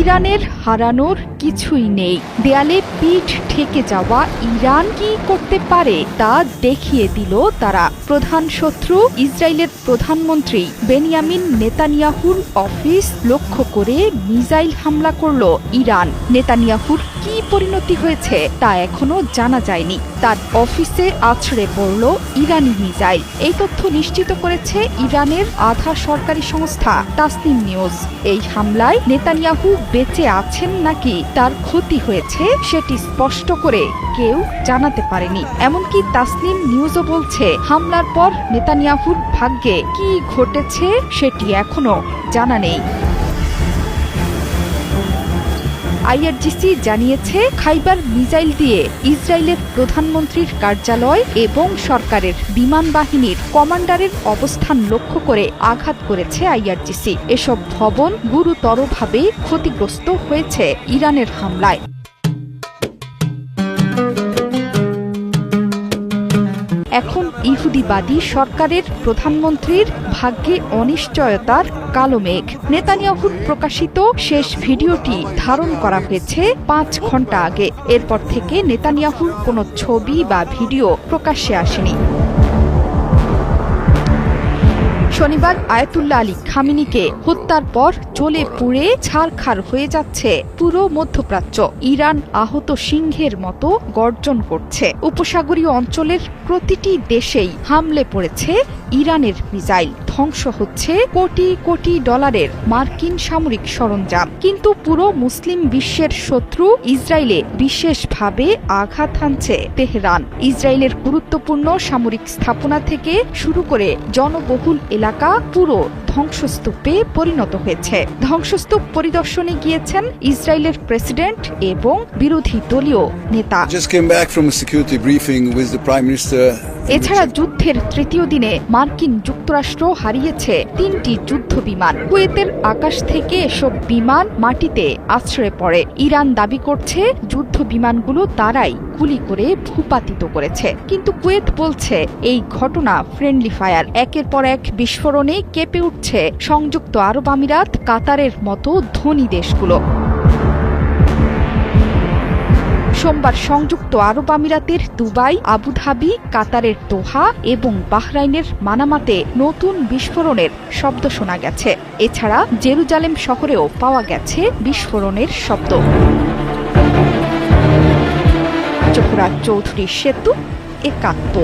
ইরানের হারানোর কিছুই নেই। দেয়ালে পিঠ ঠেকে যাওয়া ইরান কি করতে পারে তা দেখিয়ে দিল তারা। প্রধান শত্রু ইসরায়েলের প্রধানমন্ত্রী বেনিয়ামিন নেতানিয়াহুর অফিস লক্ষ্য করে মিসাইল হামলা করল ইরান। নেতানিয়াহুর কি পরিণতি হয়েছে তা এখনো জানা যায়নি। তার অফিসে আছড়ে পড়ল ইরানি মিসাইল। এই তথ্য নিশ্চিত করেছে ইরানের আধা সরকারি সংস্থা তাসনিম নিউজ। এই হামলায় নেতানিয়াহু বেঁচে আছেন নাকি তার ক্ষতি হয়েছে সেটি স্পষ্ট করে কেউ জানাতে পারেনি। এমনকি তাসনিম নিউজও বলছে হামলার পর নেতানিয়াহুর ভাগ্যে কি ঘটেছে সেটি এখনো জানা নেই। আইআরজিসি জানিয়েছে খাইবার মিসাইল দিয়ে ইসরায়েলের প্রধানমন্ত্রীর কার্যালয় এবং সরকারের বিমান বাহিনীর কমান্ডারের অবস্থান লক্ষ্য করে আঘাত করেছে আইআরজিসি। এসব ভবন গুরুতরভাবে ক্ষতিগ্রস্ত হয়েছে ইরানের হামলায়। এখন ইহুদিবাদী সরকারের প্রধানমন্ত্রীর ভাগ্যে অনিশ্চয়তার কালো মেঘ। নেতানিয়াহুর প্রকাশিত শেষ ভিডিওটি ধারণ করা হয়েছে 5 ঘন্টা আগে। এরপর থেকে নেতানিয়াহুর কোনো ছবি বা ভিডিও প্রকাশ্যে আসেনি। শনিবার আয়াতুল্লাহ আলী খামেনিকে হত্যার পর জ্বলে পুড়ে ছারখার হয়ে যাচ্ছে পুরো মধ্যপ্রাচ্য। ইরান আহত সিংহের মতো গর্জন করছে। উপসাগরীয় অঞ্চলের প্রতিটি দেশেই হামলে পড়েছে ইরানের মিসাইল। ধ্বংস হচ্ছে কোটি কোটি ডলারের মার্কিন সামরিক সরঞ্জাম। কিন্তু পুরো মুসলিম বিশ্বের শত্রু ইসরায়েলে বিশেষভাবে আঘাত হানছে তেহরান। ইসরায়েলের গুরুত্বপূর্ণ সামরিক স্থাপনা থেকে শুরু করে জনবহুল এলাকা পুরো ধ্বংসস্তূপে পরিণত হয়েছে। ধ্বংসস্তূপ পরিদর্শনে গিয়েছেন ইসরায়েলের প্রেসিডেন্ট এবং বিরোধী দলীয় নেতা। এছাড়া যুদ্ধের তৃতীয় দিনে মার্কিন যুক্তরাষ্ট্র হারিয়েছে 3টি যুদ্ধ বিমান। কুয়েতের আকাশ থেকে এসব বিমান মাটিতে আছড়ে পড়ে। ইরান দাবি করছে যুদ্ধ বিমানগুলো তারাই গুলি করে ভূপাতিত করেছে। কিন্তু কুয়েত বলছে এই ঘটনা ফ্রেন্ডলি ফায়ার। একের পর এক বিস্ফোরণে কেঁপে উঠছে সংযুক্ত আরব আমিরাত, কাতারের মতো ধনী দেশগুলো। সোমবার সংযুক্ত আরব আমিরাতের দুবাই, আবুধাবি, কাতারের দোহা এবং বাহরাইনের মানামাতে নতুন বিস্ফোরণের শব্দ শোনা গেছে। এছাড়া জেরুজালেম শহরেও পাওয়া গেছে বিস্ফোরণের শব্দ। জোহরা চৌধুরী সেতু, ৭১।